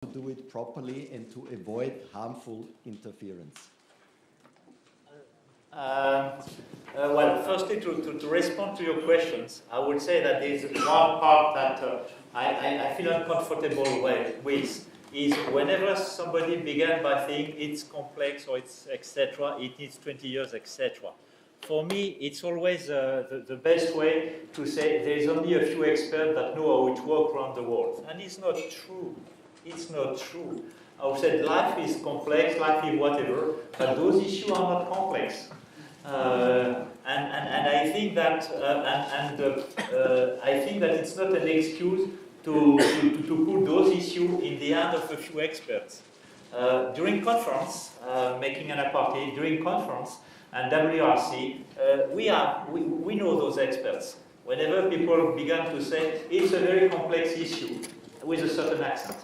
to do it properly and to avoid harmful interference? Well, firstly, to respond to your questions, I would say that there is one part that I feel uncomfortable with, is whenever somebody began by saying it's complex or it's etc., it needs 20 years, etc. For me, it's always the best way to say there is only a few experts that know how it works around the world. And it's not true. It's not true. I would say life is complex, life is whatever, but those issues are not complex. And I think that I think that it's not an excuse to put those issues in the hand of a few experts. During conference, making an apartheid, during conference and WRC, we know those experts. Whenever people began to say it's a very complex issue with a certain accent,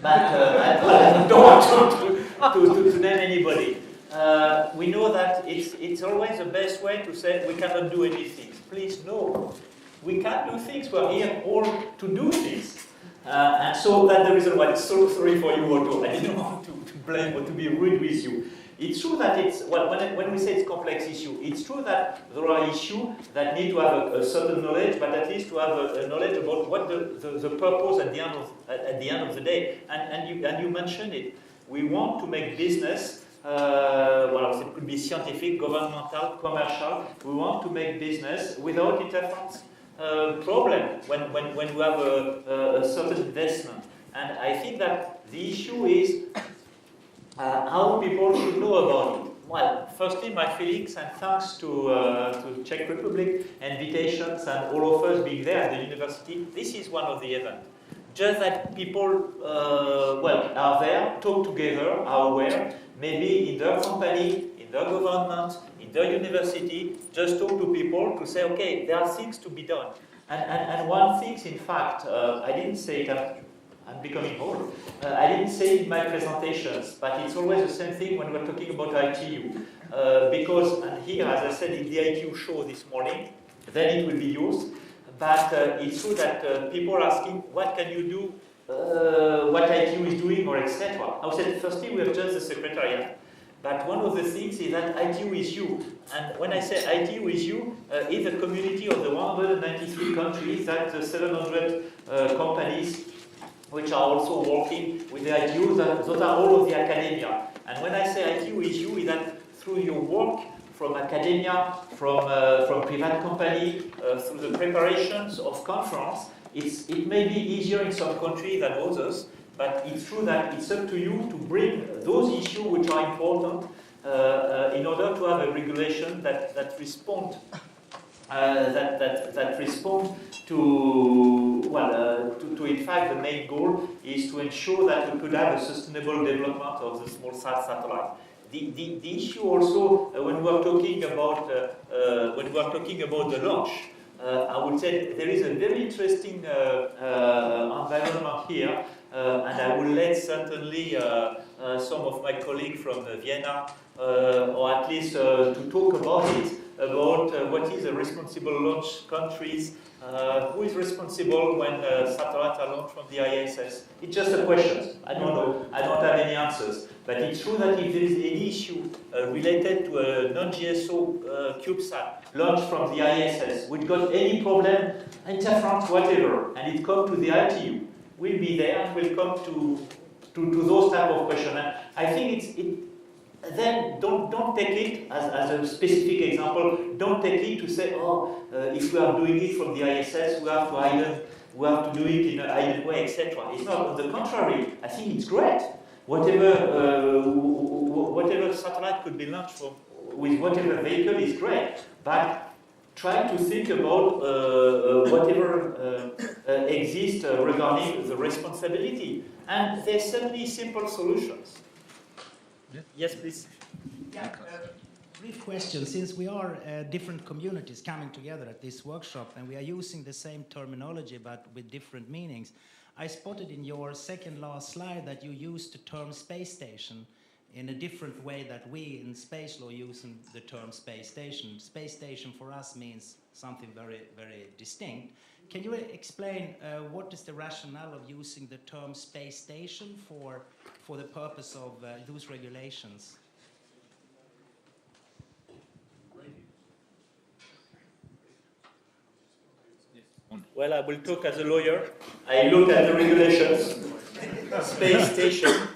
but I don't want to name anybody. We know that it's always the best way to say we cannot do anything. Please, no. We can't do things. We're here all to do things. And so that's the reason why I'm so sorry for you, Otto. I didn't want to blame or to be rude with you. It's true that it's, well, when we say it's a complex issue, it's true that there are issues that need to have a certain knowledge, but at least to have a knowledge about what the purpose at the end of the day. And you mentioned it. We want to make business. Well, it could be scientific, governmental, commercial. We want to make business without interference problem when you have a certain investment. And I think that the issue is how people should know about it. Well, firstly, my feelings and thanks to Czech Republic, invitations and all of us being there at the university. This is one of the events. Just that people, well, are there, talk together, are aware, maybe in their company, in their government, in their university, just talk to people to say, okay, there are things to be done. And one thing, in fact, I didn't say it, I'm becoming old, I didn't say it in my presentations, but it's always the same thing when we're talking about ITU. Because, and here, as I said in the ITU show this morning, then it will be used. But it's true that people are asking, what can you do, what ITU is doing, or etc. I would say, firstly, we have just the secretariat. But one of the things is that ITU is you. And when I say ITU is you, it's a community of the 193 countries, that the 700 companies which are also working with the ITU, those are all of the academia. And when I say ITU is you, is that through your work, from academia, from private company, through the preparations of conference, it may be easier in some countries than others, but it's true that it's up to you to bring those issues which are important in order to have a regulation that respond that respond to, well, to in fact the main goal is to ensure that we could have a sustainable development of the small satellite. The issue also when we are talking about the launch, I would say there is a very interesting environment here, and I will let certainly some of my colleagues from Vienna, or at least to talk about it, about what is a responsible launch countries, who is responsible when satellites are launched from the ISS. It's just a question. I don't know. I don't have any answers. But it's true that if there is any issue related to a non-GSO CubeSat launched from the ISS, which got any problem, interference, whatever, and it comes to the ITU, we'll be there and we'll come to those type of questions. And I think then don't take it as a specific example. Don't take it to say, oh, if we are doing it from the ISS, we have to do it in a hidden way, etc. It's not. On the contrary, I think it's great. Whatever satellite could be launched from with whatever vehicle is great. But try to think about whatever exists regarding the responsibility. And there's certainly simple solutions. Yeah. Yes, please. Yeah, brief question. Since we are different communities coming together at this workshop and we are using the same terminology but with different meanings, I spotted in your second last slide that you used the term space station in a different way that we in space law use the term space station. Space station for us means something very, very distinct. Can you explain what is the rationale of using the term space station for the purpose of those regulations? Well, I will talk as a lawyer. I looked at the regulations. Space station,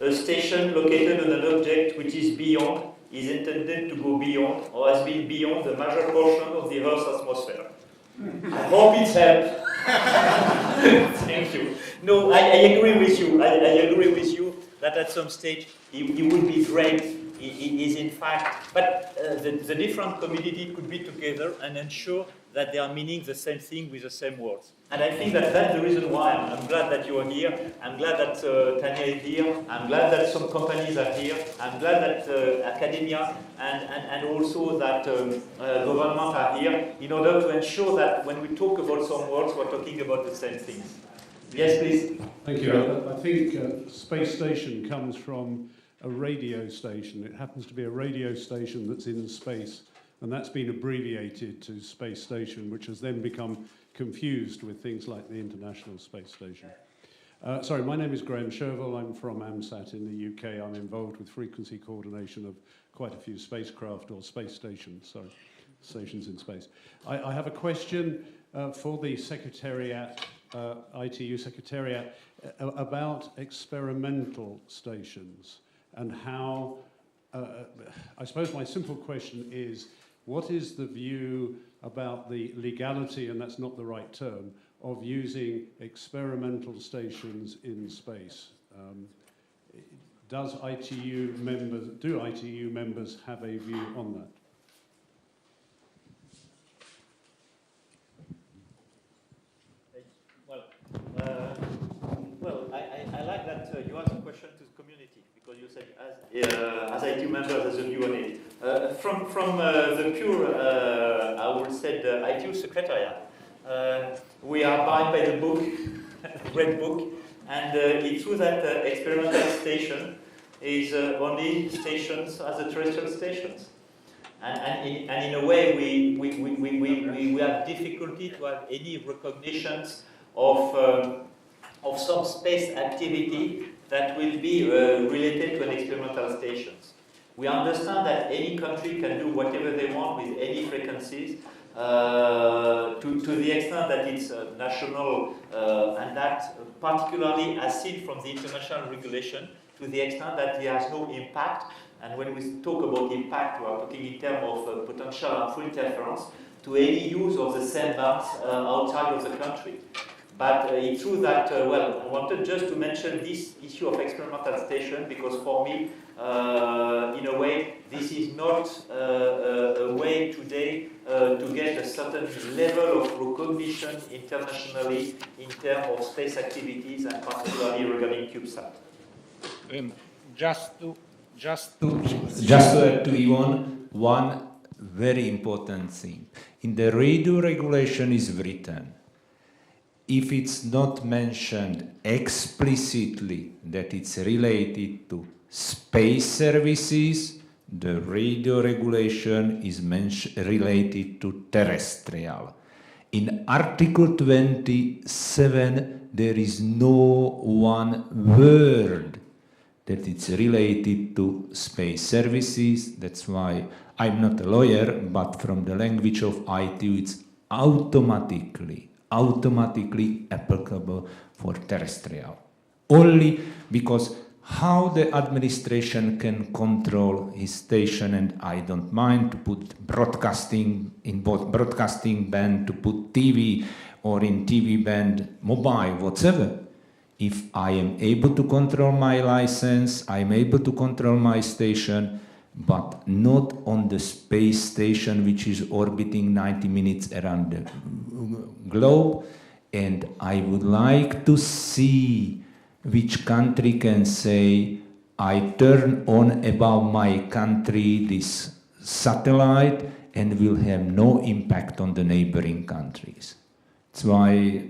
a station located on an object which is beyond, is intended to go beyond, or has been beyond the major portion of the Earth's atmosphere. I hope it's helped. Thank you. No, I agree with you. I agree with you that at some stage it would be great. It is in fact, but the different community could be together and ensure that they are meaning the same thing with the same words. And I think that that's the reason why I'm glad that you are here. I'm glad that Tanya is here. I'm glad that some companies are here. I'm glad that academia and also that government are here in order to ensure that when we talk about some words, we're talking about the same things. Yes, please. Thank you. I think space station comes from a radio station. It happens to be a radio station that's in space, and that's been abbreviated to space station, which has then become confused with things like the International Space Station. Sorry, my name is Graham Sherville. I'm from AMSAT in the UK. I'm involved with frequency coordination of quite a few spacecraft or space stations, sorry, stations in space. I have a question for the Secretariat, ITU Secretariat, about experimental stations and how, I suppose my simple question is, what is the view about the legality, and that's not the right term, of using experimental stations in space? Do ITU members have a view on that? I like that you asked a question to the community, because you said as ITU members has a view on it. From the pure, I would say, the ITU Secretariat, we are bound by the book, Red Book, and it's true that experimental station is only stations as the terrestrial stations. And in a way, we have difficulty to have any recognitions of some space activity that will be related to an experimental station. We understand that any country can do whatever they want with any frequencies to the extent that it's national and that particularly as seen from the international regulation to the extent that it has no impact. And when we talk about impact, we are talking in terms of potential harmful interference to any use of the same bands outside of the country. But it's true that, well, I wanted just to mention this issue of experimental station because for me, in a way, this is not a way today to get a certain level of recognition internationally in terms of space activities and particularly regarding CubeSat. Just to add to Ivan, one very important thing. In the radio regulation is written, if it's not mentioned explicitly that it's related to space services, the radio regulation is related to terrestrial. In Article 27, there is no one word that it's related to space services. That's why I'm not a lawyer, but from the language of ITU, it's automatically applicable for terrestrial. Only because how the administration can control his station, and I don't mind to put broadcasting in both broadcasting band, to put TV or in TV band, mobile, whatever. If I am able to control my license, I'm able to control my station, but not on the space station which is orbiting 90 minutes around the globe. And I would like to see which country can say, I turn on above my country this satellite and will have no impact on the neighboring countries. That's why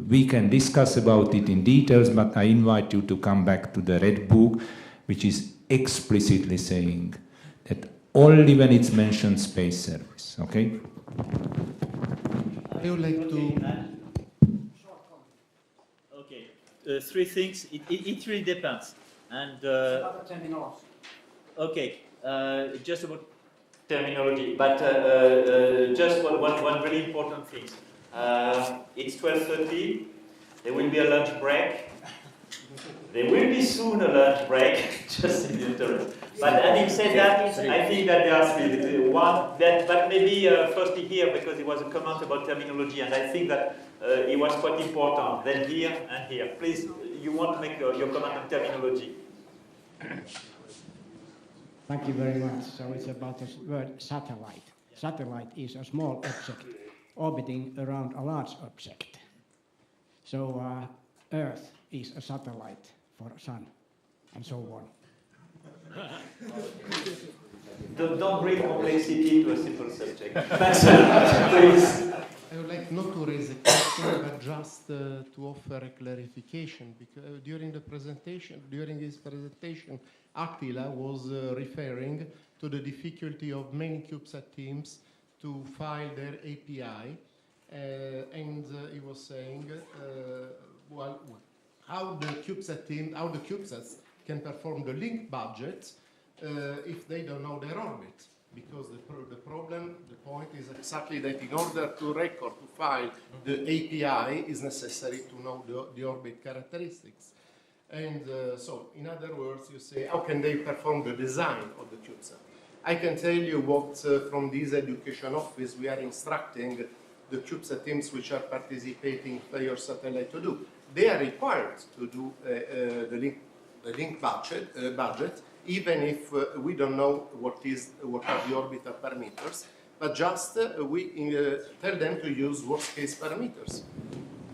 we can discuss about it in details, but I invite you to come back to the Red Book, which is explicitly saying that only when it's mentioned space service, okay? I would like to... Okay, three things. It really depends. And okay, just about terminology, but just one very important thing. It's 12:30. There will be a lunch break. There will be soon a lunch break, just in the interim. But having said that, I think that there are three. One, but maybe firstly here, because it was a comment about terminology, and I think that it was quite important. Then here and here. Please, you want to make your comment on terminology. Thank you very much. So it's about the word satellite. Satellite is a small object orbiting around a large object. So Earth is a satellite for Sun, and so on. Don't bring complexity to a simple subject. Please. I would like not to raise a question, but just to offer a clarification. Because during this presentation, Attila was referring to the difficulty of many CubeSat teams to file their API, and he was saying, how the CubeSats can perform the link budget if they don't know their orbit. Because the point is exactly that in order to record, to file the API, is necessary to know the orbit characteristics. And so, in other words, you say, how can they perform the design of the CubeSat? I can tell you what, from this education office, we are instructing the CubeSat teams which are participating in your satellite to do. They are required to do the link budget, even if we don't know what are the orbital parameters, but just we tell them to use worst-case parameters.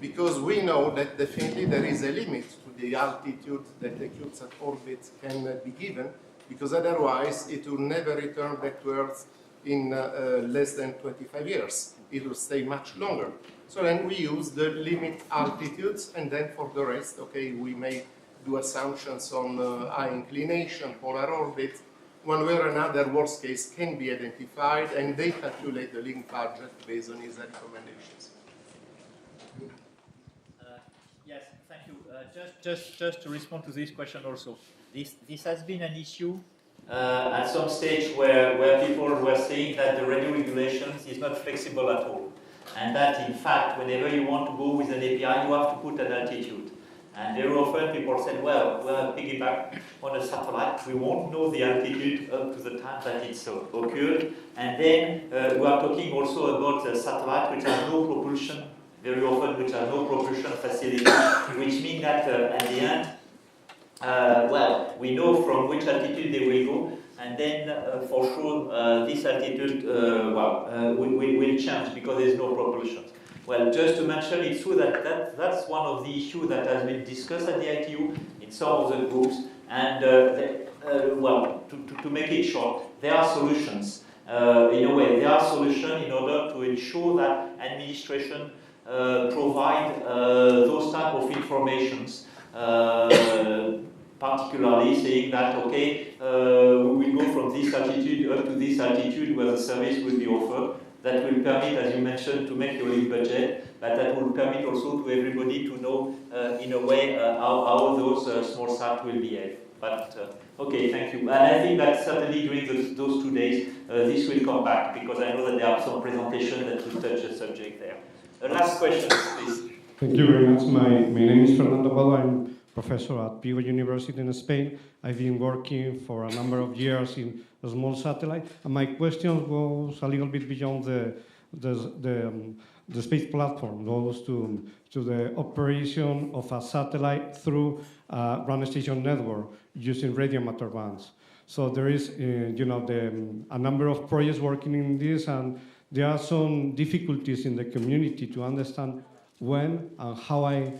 Because we know that definitely there is a limit to the altitude that the CubeSat orbit can be given, because otherwise it will never return back to Earth in less than 25 years. It will stay much longer. So then we use the limit altitudes, and then for the rest, okay, we may do assumptions on high inclination, polar orbit. One way or another, worst case can be identified, and they calculate the link budget based on his recommendations. Yes, thank you. Just to respond to this question also. This has been an issue at some stage where people were saying that the radio regulations is not flexible at all. And that, in fact, whenever you want to go with an API, you have to put an altitude. And very often people said, well, we'll piggyback on a satellite. We won't know the altitude up to the time that it's occurred. And then we are talking also about a satellite which has no propulsion, very often which has no propulsion facility, which means that at the end, well, we know from which altitude they will go, and then for sure this altitude will change because there's no propulsion. Well, just to mention, it's true that that's one of the issues that has been discussed at the ITU in some of the groups, and well, to make it short, there are solutions. In a way, there are solutions in order to ensure that administration provide those type of informations, particularly saying that, okay, we will go from this altitude up to this altitude where the service will be offered. That will permit, as you mentioned, to make your link budget, but that will permit also to everybody to know, in a way, how those small sats will behave. But, okay, thank you. And I think that certainly during those 2 days, this will come back, because I know that there are some presentations that will touch the subject there. Last question, please. Thank you very much. My name is Fernando Valo. I'm professor at Vigo University in Spain. I've been working for a number of years in a small satellite, and my question goes a little bit beyond the space platform, goes to the operation of a satellite through a ground station network using radio amateur bands. So there is, you know, a number of projects working in this, and there are some difficulties in the community to understand when and how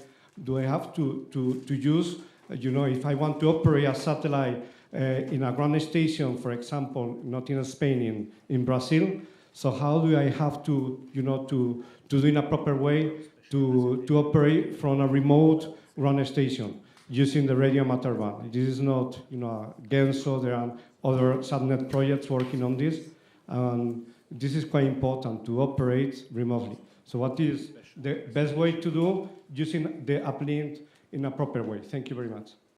do I have to use, you know, if I want to operate a satellite in a ground station, for example, not in Spain, in Brazil. So how do I have to, you know, to do in a proper way to operate from a remote ground station using the radio amateur band? This is not, you know, GENSO. There are other subnet projects working on this, and this is quite important to operate remotely. So what is the best way to do using the uplink in a proper way? Thank you very much.